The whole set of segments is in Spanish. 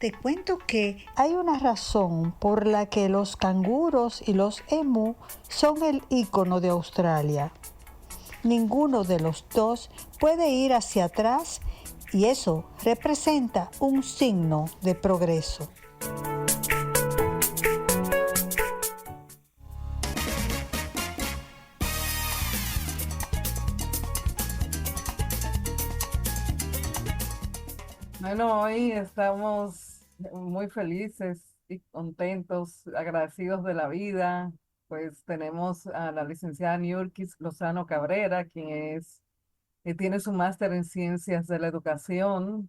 te cuento que hay una razón por la que los canguros y los emú son el ícono de Australia. Ninguno de los dos puede ir hacia atrás y eso representa un signo de progreso. Bueno, hoy estamos muy felices y contentos, agradecidos de la vida. Pues tenemos a la licenciada Niurkis Lozano Cabrera, tiene su máster en Ciencias de la Educación,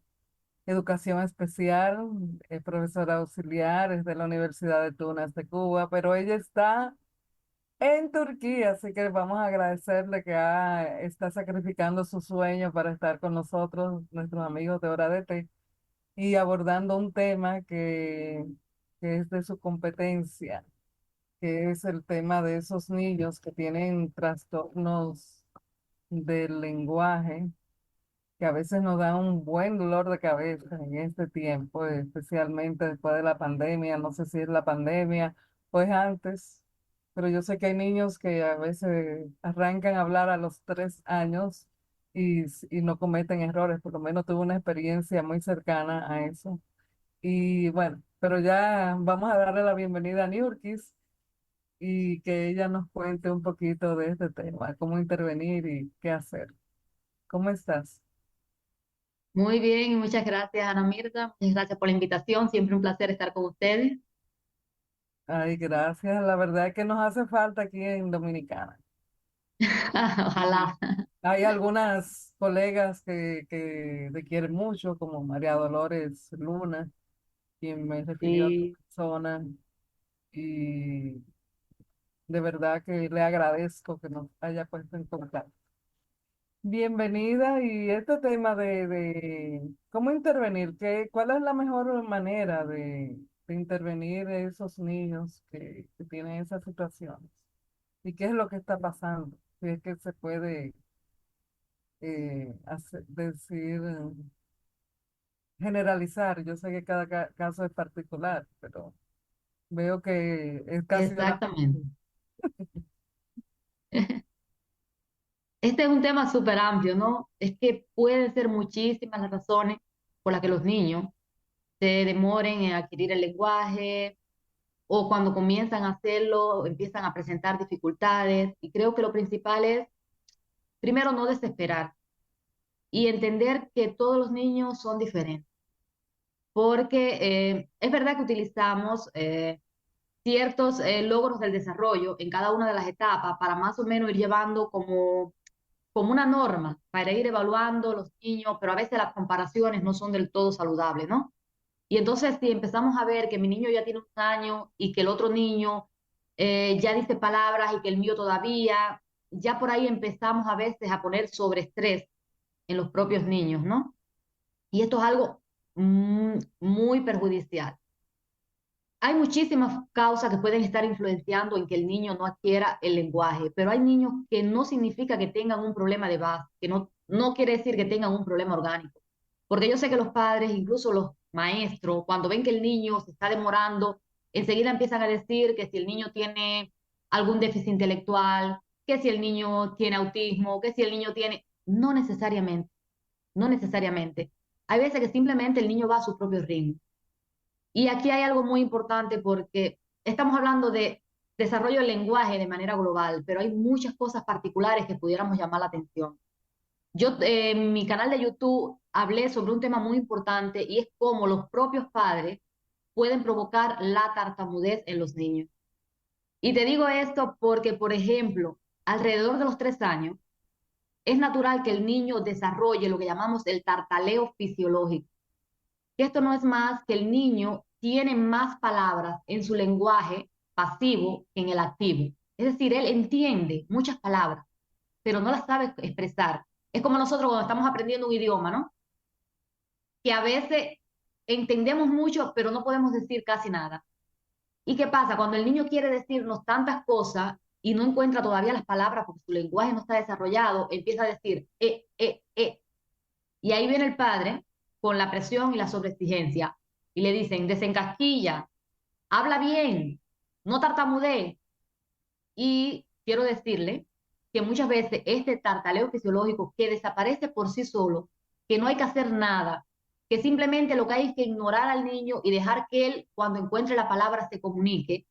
Educación Especial, es profesora auxiliar, es de la Universidad de Tunas de Cuba, pero ella está en Turquía, así que vamos a agradecerle que está sacrificando su sueño para estar con nosotros, nuestros amigos de Hora de Té y abordando un tema que es de su competencia, que es el tema de esos niños que tienen trastornos del lenguaje, que a veces nos da un buen dolor de cabeza en este tiempo, especialmente después de la pandemia. No sé si es la pandemia o es antes, pero yo sé que hay niños que a veces arrancan a hablar a los 3 años y no cometen errores. Por lo menos tuve una experiencia muy cercana a eso. Y bueno, pero ya vamos a darle la bienvenida a Niurkis y que ella nos cuente un poquito de este tema, cómo intervenir y qué hacer. ¿Cómo estás? Muy bien, muchas gracias, Ana Mirta. Muchas gracias por la invitación. Siempre un placer estar con ustedes. Ay, gracias. La verdad es que nos hace falta aquí en Dominicana. Ojalá. Hay algunas colegas que te quieren mucho, como María Dolores Luna, quien me refirió a tu Sí, persona, y de verdad que le agradezco que nos haya puesto en contacto. Bienvenida, y este tema de cómo intervenir, ¿cuál es la mejor manera de intervenir a esos niños que tienen esas situaciones? ¿Y qué es lo que está pasando? Si es que se puede decir, generalizar. Yo sé que cada caso es particular, pero veo que es casi una... exactamente. Este es un tema súper amplio, ¿no? Es que pueden ser muchísimas las razones por las que los niños se demoren en adquirir el lenguaje o cuando comienzan a hacerlo empiezan a presentar dificultades. Y creo que lo principal es, primero, no desesperar y entender que todos los niños son diferentes. Porque es verdad que utilizamos ciertos logros del desarrollo en cada una de las etapas para más o menos ir llevando como una norma, para ir evaluando los niños, pero a veces las comparaciones no son del todo saludables, ¿no? Y entonces si empezamos a ver que mi niño ya tiene un año y que el otro niño ya dice palabras y que el mío todavía, ya por ahí empezamos a veces a poner sobreestrés en los propios niños, ¿no? Y esto es algo muy perjudicial. Hay muchísimas causas que pueden estar influenciando en que el niño no adquiera el lenguaje, pero hay niños que no significa que tengan un problema de base, que no quiere decir que tengan un problema orgánico. Porque yo sé que los padres, incluso los maestros, cuando ven que el niño se está demorando, enseguida empiezan a decir que si el niño tiene algún déficit intelectual, que si el niño tiene autismo, que si el niño tiene... No necesariamente, no necesariamente. Hay veces que simplemente el niño va a su propio ritmo. Y aquí hay algo muy importante porque estamos hablando de desarrollo del lenguaje de manera global, pero hay muchas cosas particulares que pudiéramos llamar la atención. Yo en mi canal de YouTube hablé sobre un tema muy importante y es cómo los propios padres pueden provocar la tartamudez en los niños. Y te digo esto porque, por ejemplo, alrededor de los 3 años, es natural que el niño desarrolle lo que llamamos el tartaleo fisiológico, que esto no es más que el niño tiene más palabras en su lenguaje pasivo que en el activo. Es decir, él entiende muchas palabras, pero no las sabe expresar. Es como nosotros cuando estamos aprendiendo un idioma, ¿no? Que a veces entendemos mucho, pero no podemos decir casi nada. ¿Y qué pasa? Cuando el niño quiere decirnos tantas cosas y no encuentra todavía las palabras porque su lenguaje no está desarrollado, empieza a decir, eh. Y ahí viene el padre con la presión y la sobreexigencia. y le dicen, desencasquilla, habla bien, no tartamudee. Y quiero decirle que muchas veces este tartaleo fisiológico que desaparece por sí solo, que no hay que hacer nada, que simplemente lo que hay es que ignorar al niño y dejar que él, cuando encuentre la palabra, se comunique,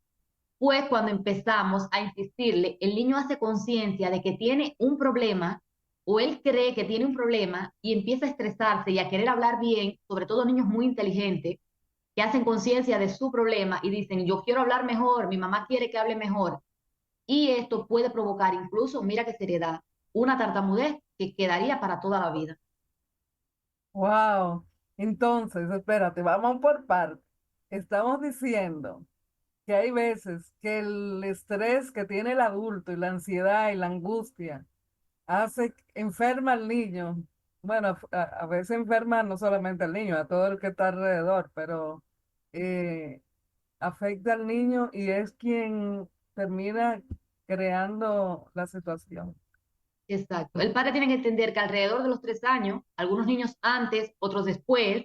pues cuando empezamos a insistirle, el niño hace conciencia de que tiene un problema o él cree que tiene un problema y empieza a estresarse y a querer hablar bien, sobre todo niños muy inteligentes que hacen conciencia de su problema y dicen, yo quiero hablar mejor, mi mamá quiere que hable mejor. Y esto puede provocar incluso, mira qué seriedad, una tartamudez que quedaría para toda la vida. Wow. Entonces, espérate, vamos por partes. Estamos diciendo que hay veces que el estrés que tiene el adulto y la ansiedad y la angustia enferma al niño. Bueno, a veces enferma no solamente al niño, a todo el que está alrededor, pero eh, afecta al niño y es quien termina creando la situación. Exacto. El padre tiene que entender que alrededor de los 3 años, algunos niños antes, otros después,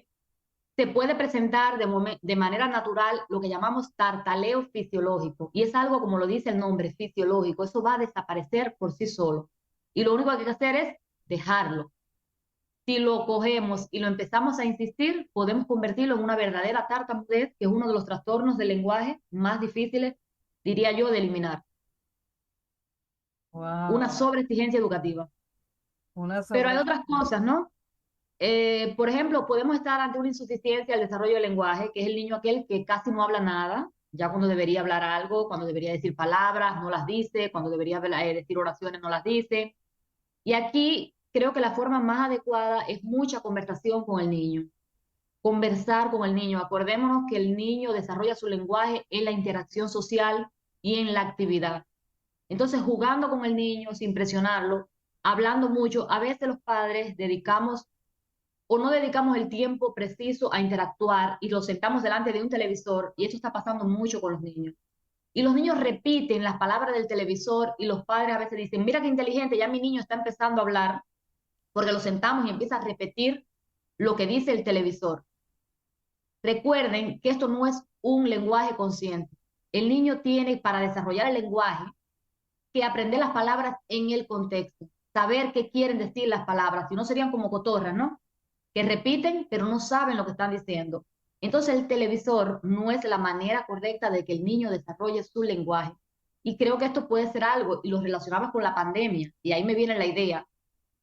se puede presentar de manera natural lo que llamamos tartaleo fisiológico. Y es algo, como lo dice el nombre, fisiológico. Eso va a desaparecer por sí solo. Y lo único que hay que hacer es dejarlo. Si lo cogemos y lo empezamos a insistir, podemos convertirlo en una verdadera tartamudez, que es uno de los trastornos del lenguaje más difíciles, diría yo, de eliminar. Una Wow. sobreexigencia educativa. Una Pero hay sobre... otras cosas, ¿no? Por ejemplo, podemos estar ante una insuficiencia del desarrollo del lenguaje, que es el niño aquel que casi no habla nada, ya cuando debería hablar algo, cuando debería decir palabras, no las dice, cuando debería decir oraciones, no las dice. Y aquí creo que la forma más adecuada es mucha conversación con el niño. Conversar con el niño. Acordémonos que el niño desarrolla su lenguaje en la interacción social y en la actividad. Entonces, jugando con el niño sin presionarlo, hablando mucho, a veces los padres dedicamos o no dedicamos el tiempo preciso a interactuar y los sentamos delante de un televisor, y eso está pasando mucho con los niños. Y los niños repiten las palabras del televisor y los padres a veces dicen, mira qué inteligente, ya mi niño está empezando a hablar, porque lo sentamos y empieza a repetir lo que dice el televisor. Recuerden que esto no es un lenguaje consciente. El niño tiene, para desarrollar el lenguaje, que aprender las palabras en el contexto, saber qué quieren decir las palabras, si no serían como cotorras, ¿no? Que repiten, pero no saben lo que están diciendo. Entonces el televisor no es la manera correcta de que el niño desarrolle su lenguaje. Y creo que esto puede ser algo, y lo relacionamos con la pandemia, y ahí me viene la idea.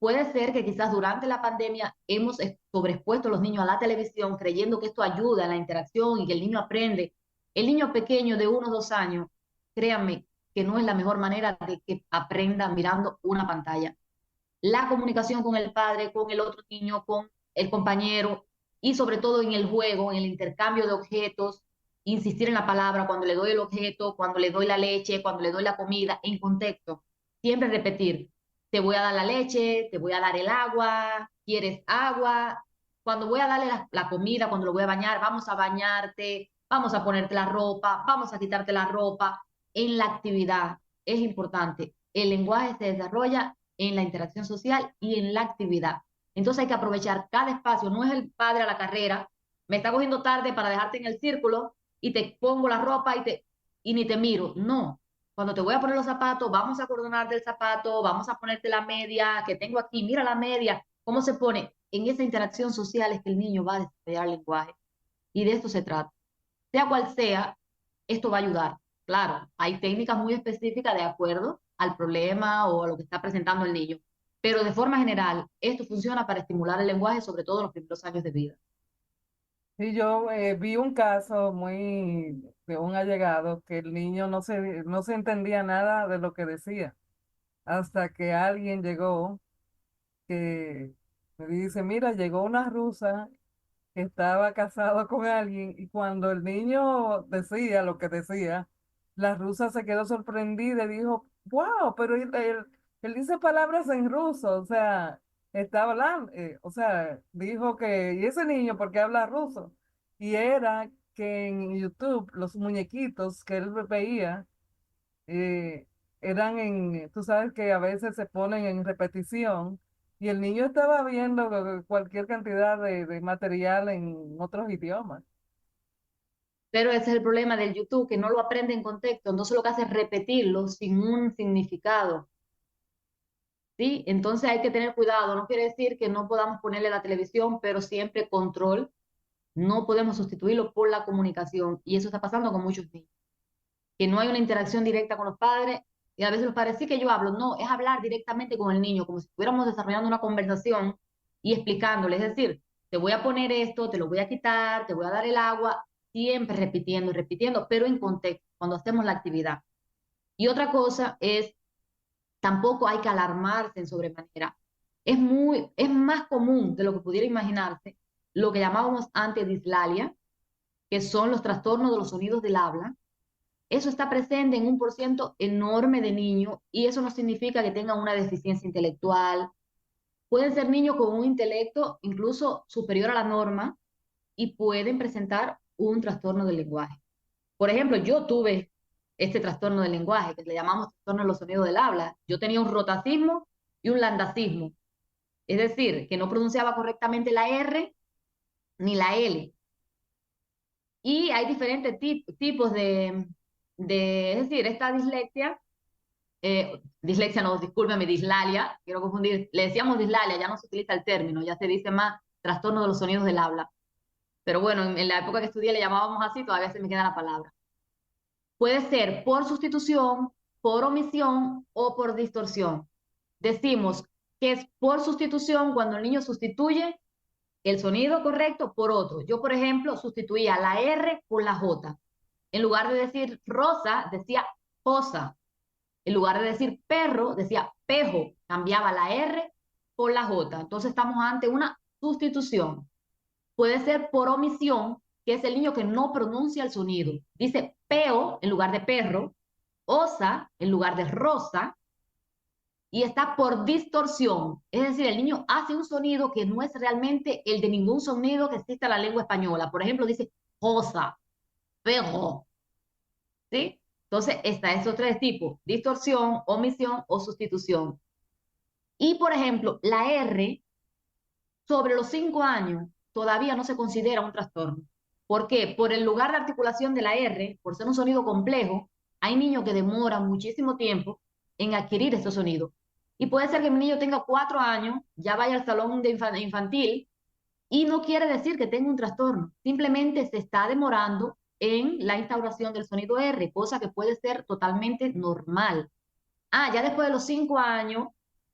Puede ser que quizás durante la pandemia hemos sobreexpuesto a los niños a la televisión creyendo que esto ayuda a la interacción y que el niño aprende. El niño pequeño de 1 o 2 años, créanme que no es la mejor manera de que aprenda mirando una pantalla. La comunicación con el padre, con el otro niño, con el compañero y sobre todo en el juego, en el intercambio de objetos, insistir en la palabra cuando le doy el objeto, cuando le doy la leche, cuando le doy la comida, en contexto. Siempre repetir, te voy a dar la leche, te voy a dar el agua, ¿quieres agua? Cuando voy a darle la comida, cuando lo voy a bañar, vamos a bañarte, vamos a ponerte la ropa, vamos a quitarte la ropa. En la actividad es importante. El lenguaje se desarrolla en la interacción social y en la actividad. Entonces hay que aprovechar cada espacio. No es el padre a la carrera, me está cogiendo tarde para dejarte en el círculo y te pongo la ropa y ni te miro. No, cuando te voy a poner los zapatos, vamos a coordonarte el zapato, vamos a ponerte la media que tengo aquí, mira la media, cómo se pone. En esa interacción social es que el niño va a desarrollar el lenguaje. Y de esto se trata. Sea cual sea, esto va a ayudar. Claro, hay técnicas muy específicas de acuerdo al problema o a lo que está presentando el niño, pero de forma general, esto funciona para estimular el lenguaje, sobre todo en los primeros años de vida. Y yo vi un caso muy de un allegado que el niño no se entendía nada de lo que decía, hasta que alguien llegó que me dice, mira, llegó una rusa que estaba casado con alguien y cuando el niño decía lo que decía, la rusa se quedó sorprendida y dijo, wow, pero él dice palabras en ruso, o sea, está hablando, o sea, dijo que, ¿y ese niño por qué habla ruso? Y era que en YouTube los muñequitos que él veía eh, tú sabes que a veces se ponen en repetición y el niño estaba viendo cualquier cantidad de material en otros idiomas. Pero ese es el problema del YouTube, que no lo aprende en contexto, entonces lo que hace es repetirlo sin un significado, ¿sí? Entonces hay que tener cuidado, no quiere decir que no podamos ponerle la televisión, pero siempre control, no podemos sustituirlo por la comunicación, y eso está pasando con muchos niños, que no hay una interacción directa con los padres, y a veces los padres sí que yo hablo, no, es hablar directamente con el niño, como si estuviéramos desarrollando una conversación y explicándole, es decir, te voy a poner esto, te lo voy a quitar, te voy a dar el agua, siempre repitiendo y repitiendo, pero en contexto, cuando hacemos la actividad. Y otra cosa es, tampoco hay que alarmarse en sobremanera. Es más común de lo que pudiera imaginarse lo que llamábamos antes dislalia, que son los trastornos de los sonidos del habla. Eso está presente en un por ciento enorme de niños y eso no significa que tengan una deficiencia intelectual. Pueden ser niños con un intelecto incluso superior a la norma y pueden presentar un trastorno del lenguaje. Por ejemplo, yo tuve este trastorno del lenguaje, que le llamamos trastorno de los sonidos del habla. Yo tenía un rotacismo y un landacismo, es decir, que no pronunciaba correctamente la R ni la L. Y hay diferentes tipos es decir, esta dislexia no, discúlpeme, dislalia, quiero confundir, le decíamos dislalia, ya no se utiliza el término, ya se dice más trastorno de los sonidos del habla. Pero bueno, en la época que estudié le llamábamos así, todavía se me queda la palabra. Puede ser por sustitución, por omisión o por distorsión. Decimos que es por sustitución cuando el niño sustituye el sonido correcto por otro. Yo, por ejemplo, sustituía la R por la J. En lugar de decir rosa, decía josa. En lugar de decir perro, decía pejo. Cambiaba la R por la J. Entonces estamos ante una sustitución. Puede ser por omisión, que es el niño que no pronuncia el sonido. Dice peo en lugar de perro, osa en lugar de rosa, y está por distorsión. Es decir, el niño hace un sonido que no es realmente el de ningún sonido que exista en la lengua española. Por ejemplo, dice josa, perro, ¿sí? Entonces, está esos tres tipos, distorsión, omisión o sustitución. Y, por ejemplo, la R sobre los 5 años todavía no se considera un trastorno. ¿Por qué? Por el lugar de articulación de la R, por ser un sonido complejo, hay niños que demoran muchísimo tiempo en adquirir estos sonidos. Y puede ser que mi niño tenga 4 años, ya vaya al salón de infantil y no quiere decir que tenga un trastorno, simplemente se está demorando en la instauración del sonido R, cosa que puede ser totalmente normal. Ya después de los 5 años,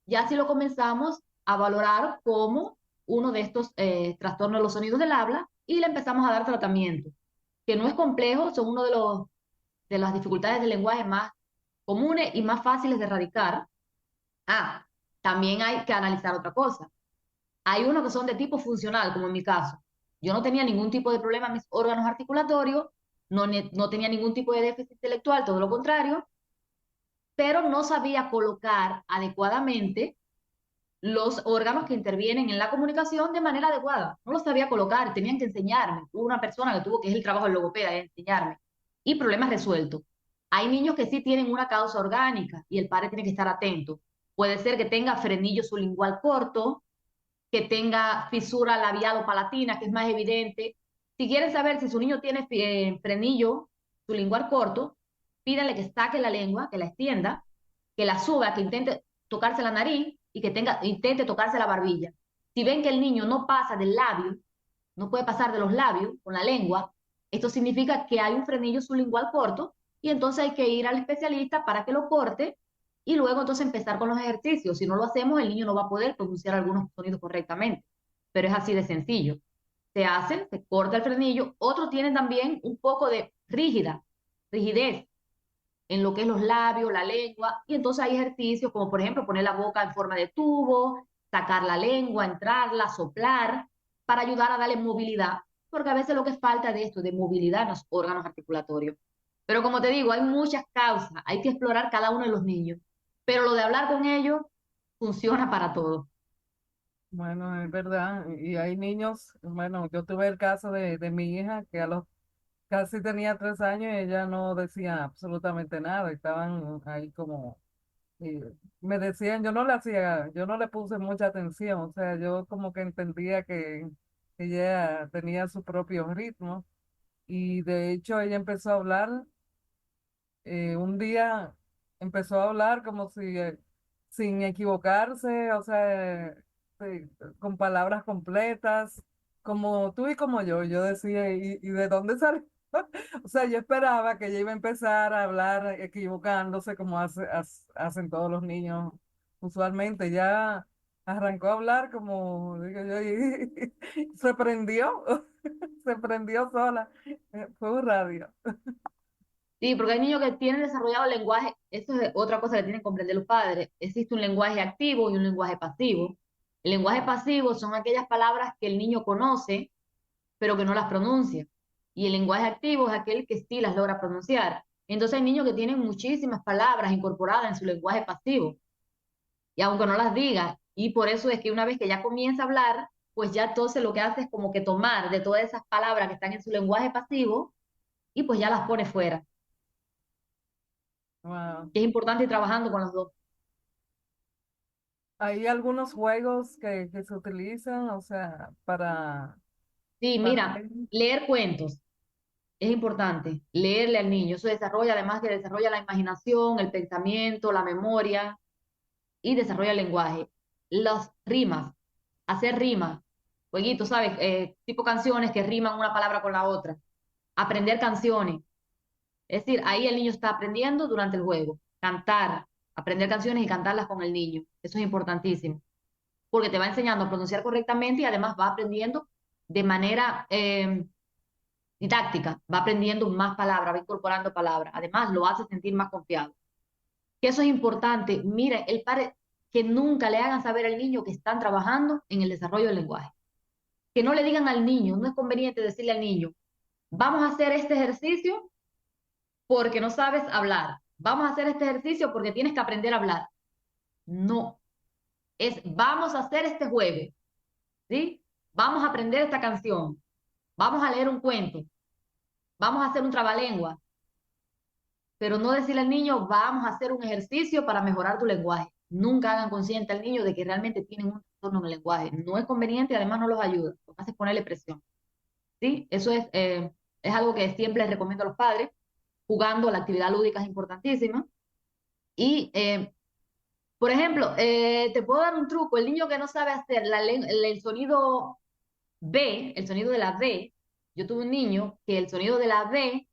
ya sí lo comenzamos a valorar como uno de estos trastornos de los sonidos del habla y le empezamos a dar tratamiento, que no es complejo, son uno de las dificultades del lenguaje más comunes y más fáciles de erradicar. También hay que analizar otra cosa. Hay unos que son de tipo funcional, como en mi caso. Yo no tenía ningún tipo de problema en mis órganos articulatorios, no tenía ningún tipo de déficit intelectual, todo lo contrario, pero no sabía colocar adecuadamente los órganos que intervienen en la comunicación de manera adecuada. No los sabía colocar, tenían que enseñarme. Hubo una persona que tuvo, que es el trabajo del logopeda, de enseñarme. Y problemas resueltos. Hay niños que sí tienen una causa orgánica y el padre tiene que estar atento. Puede ser que tenga frenillo sublingual corto, que tenga fisura labial o palatina, que es más evidente. Si quieren saber si su niño tiene frenillo sublingual corto, pídale que saque la lengua, que la extienda, que la suba, que intente tocarse la nariz y que intente tocarse la barbilla. Si ven que el niño no pasa del labio, no puede pasar de los labios con la lengua, esto significa que hay un frenillo sublingual corto y entonces hay que ir al especialista para que lo corte y luego entonces empezar con los ejercicios. Si no lo hacemos, el niño no va a poder pronunciar algunos sonidos correctamente, pero es así de sencillo. Se hacen, se corta el frenillo. Otros tienen también un poco de rigidez en lo que es los labios, la lengua, y entonces hay ejercicios como por ejemplo poner la boca en forma de tubo, sacar la lengua, entrarla, soplar, para ayudar a darle movilidad, porque a veces lo que falta de esto, de movilidad en los órganos articulatorios. Pero como te digo, hay muchas causas, hay que explorar cada uno de los niños, pero lo de hablar con ellos funciona para todo. Bueno, es verdad. Y hay niños, bueno, yo tuve el caso de mi hija que a los casi tenía 3 años y ella no decía absolutamente nada. Estaban ahí como, y me decían, yo no le puse mucha atención. O sea, yo como que entendía que ella tenía su propio ritmo. y de hecho ella empezó a hablar, un día empezó a hablar como si, sin equivocarse, o sea, con palabras completas, como tú y como yo decía, y de dónde salió? O sea, yo esperaba que ella iba a empezar a hablar equivocándose como hacen todos los niños usualmente. Ya arrancó a hablar como, digo yo, y se prendió, se prendió sola. Fue un radio. Sí, porque hay niños que tienen desarrollado el lenguaje, eso es otra cosa que tienen que comprender los padres. Existe un lenguaje activo y un lenguaje pasivo. El lenguaje pasivo son aquellas palabras que el niño conoce, pero que no las pronuncia. Y el lenguaje activo es aquel que sí las logra pronunciar. Entonces hay niños que tienen muchísimas palabras incorporadas en su lenguaje pasivo, y aunque no las diga, y por eso es que una vez que ya comienza a hablar, pues ya entonces lo que hace es como que tomar de todas esas palabras que están en su lenguaje pasivo y pues ya las pone fuera. Wow. Y es importante ir trabajando con los dos. Hay algunos juegos que se utilizan, o sea, Sí, para mira, leer cuentos es importante, leerle al niño. Eso desarrolla, además que desarrolla la imaginación, el pensamiento, la memoria y desarrolla el lenguaje. Las rimas, hacer rimas, jueguitos, ¿sabes? Tipo canciones que riman una palabra con la otra. Aprender canciones. Es decir, ahí el niño está aprendiendo durante el juego. Cantar, aprender canciones y cantarlas con el niño. Eso es importantísimo, porque te va enseñando a pronunciar correctamente y además va aprendiendo de manera didáctica, va aprendiendo más palabras, va incorporando palabras. Además, lo hace sentir más confiado. Que eso es importante. Mire, el padre, que nunca le hagan saber al niño que están trabajando en el desarrollo del lenguaje. Que no le digan al niño, no es conveniente decirle al niño, vamos a hacer este ejercicio porque no sabes hablar. Vamos a hacer este ejercicio porque tienes que aprender a hablar. No, es vamos a hacer este juego, ¿sí? Vamos a aprender esta canción, vamos a leer un cuento, vamos a hacer un trabalengua, pero no decirle al niño, vamos a hacer un ejercicio para mejorar tu lenguaje. Nunca hagan consciente al niño de que realmente tienen un trastorno en el lenguaje. No es conveniente y además no los ayuda. Lo que hace es ponerle presión, ¿sí? Eso es algo que siempre les recomiendo a los padres. Jugando, la actividad lúdica es importantísima. Y por ejemplo, te puedo dar un truco. El niño que no sabe hacer el sonido B, el sonido de la B, yo tuve un niño que el sonido de la B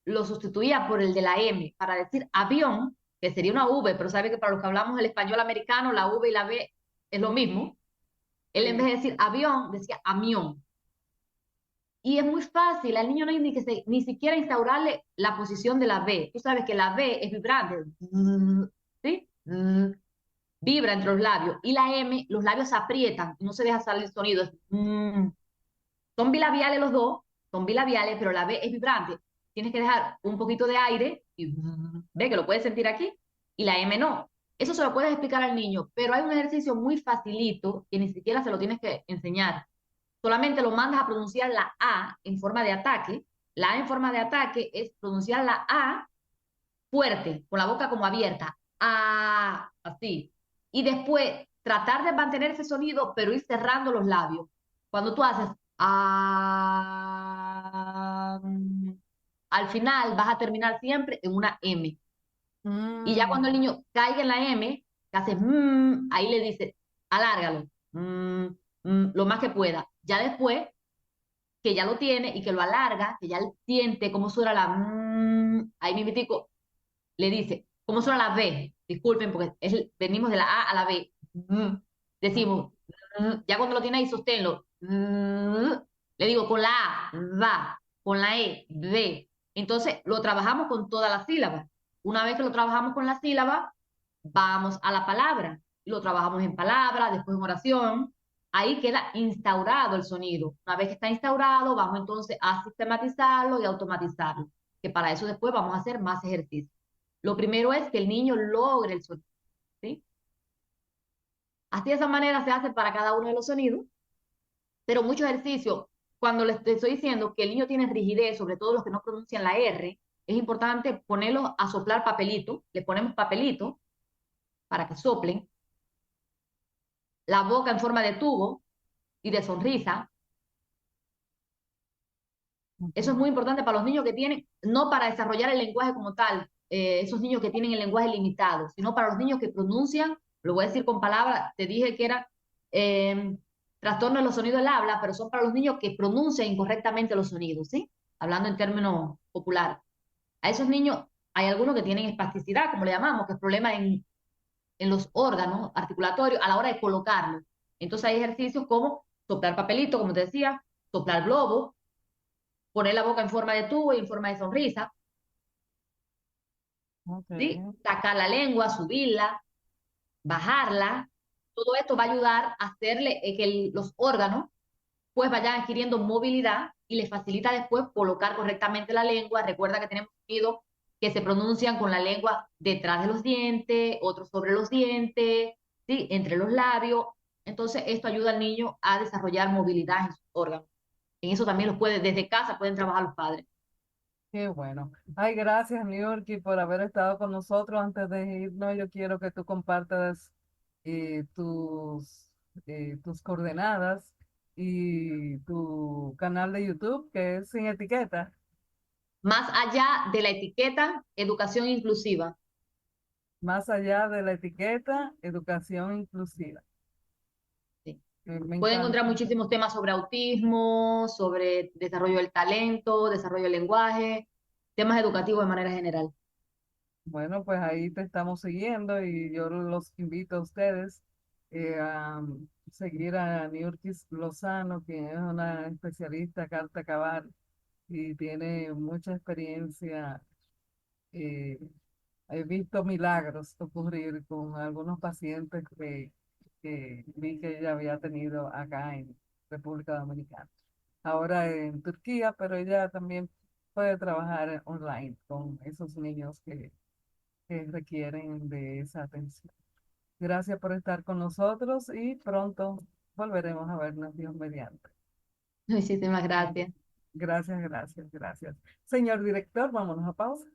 lo sustituía por el de la M para decir avión, que sería una V, pero sabe que para los que hablamos el español americano, la V y la B es lo mismo. Él en vez sí. de decir avión, decía amión. Y es muy fácil, al niño no hay ni siquiera instaurarle la posición de la B. Tú sabes que la B es vibrante, ¿sí? Vibra entre los labios. Y la M, los labios se aprietan y no se deja salir el sonido. Son bilabiales los dos, son bilabiales, pero la B es vibrante. Tienes que dejar un poquito de aire y ve que lo puedes sentir aquí, y la M no. Eso se lo puedes explicar al niño, pero hay un ejercicio muy facilito que ni siquiera se lo tienes que enseñar. Solamente lo mandas a pronunciar la A en forma de ataque. La A en forma de ataque es pronunciar la A fuerte, con la boca como abierta. A, así. Y después tratar de mantener ese sonido, pero ir cerrando los labios. Cuando tú haces a, al final vas a terminar siempre en una M. Y ya cuando el Mm, niño caiga en la M, que hace ahí le dice, alárgalo, lo más que pueda. Ya después que ya lo tiene y que lo alarga, que ya él siente cómo suena la ahí mismitico le dice, ¿cómo suena la B? Disculpen, porque venimos de la A a la B. Decimos, ya cuando lo tiene ahí, sosténlo. Le digo, con la A, va, con la E, ve. Entonces, lo trabajamos con todas las sílabas. Una vez que lo trabajamos con la sílaba, vamos a la palabra. Lo trabajamos en palabra, después en oración. Ahí queda instaurado el sonido. Una vez que está instaurado, vamos entonces a sistematizarlo y automatizarlo, que para eso después vamos a hacer más ejercicios. Lo primero es que el niño logre el sonido, ¿sí? Así de esa manera se hace para cada uno de los sonidos, pero muchos ejercicios, cuando les estoy diciendo que el niño tiene rigidez, sobre todo los que no pronuncian la R, es importante ponerlos a soplar papelito, le ponemos papelito para que soplen, la boca en forma de tubo y de sonrisa, Eso es Ujú. muy importante para los niños que tienen, no para desarrollar el lenguaje como tal, esos niños que tienen el lenguaje limitado, sino para los niños que pronuncian, lo voy a decir con palabras, te dije que era eh, trastorno de los sonidos del habla, pero son para los niños que pronuncian incorrectamente los sonidos, ¿sí? Hablando en términos populares. A esos niños hay algunos que tienen espasticidad, como le llamamos, que es problema en los órganos articulatorios a la hora de colocarlo. Entonces hay ejercicios como soplar papelito, como te decía, soplar globo, poner la boca en forma de tubo y en forma de sonrisa, ¿sí? Ok. Sacar la lengua, subirla, bajarla. Todo esto va a ayudar a hacerle que los órganos pues vayan adquiriendo movilidad y le facilita después colocar correctamente la lengua. Recuerda que tenemos sonidos que se pronuncian con la lengua detrás de los dientes, otros sobre los dientes, ¿sí? Entre los labios. Entonces, esto ayuda al niño a desarrollar movilidad en sus órganos. En eso también los puede, desde casa pueden trabajar los padres. Qué bueno. Ay, gracias, Niurki, por haber estado con nosotros. Antes de irnos, yo quiero que tú compartas eh, tus, tus coordenadas y tu canal de YouTube, que es Sin Etiqueta. Más allá de la etiqueta, educación inclusiva. Más allá de la etiqueta, educación inclusiva. Sí. Me Pueden encontrar encanta. muchísimos temas sobre autismo, sobre desarrollo del talento, desarrollo del lenguaje, temas educativos de manera general. Bueno, pues ahí te estamos siguiendo y yo los invito a ustedes a seguir a Niurkis Lozano, quien es una especialista carta cabal y tiene mucha experiencia. eh, He visto milagros ocurrir con algunos pacientes que vi que ella había tenido acá en República Dominicana. Ahora en Turquía, pero ella también puede trabajar online con esos niños que requieren de esa atención. Gracias por estar con nosotros y pronto volveremos a vernos, Dios mediante. Muchísimas gracias. Gracias, gracias, gracias. Señor director, vámonos a pausa.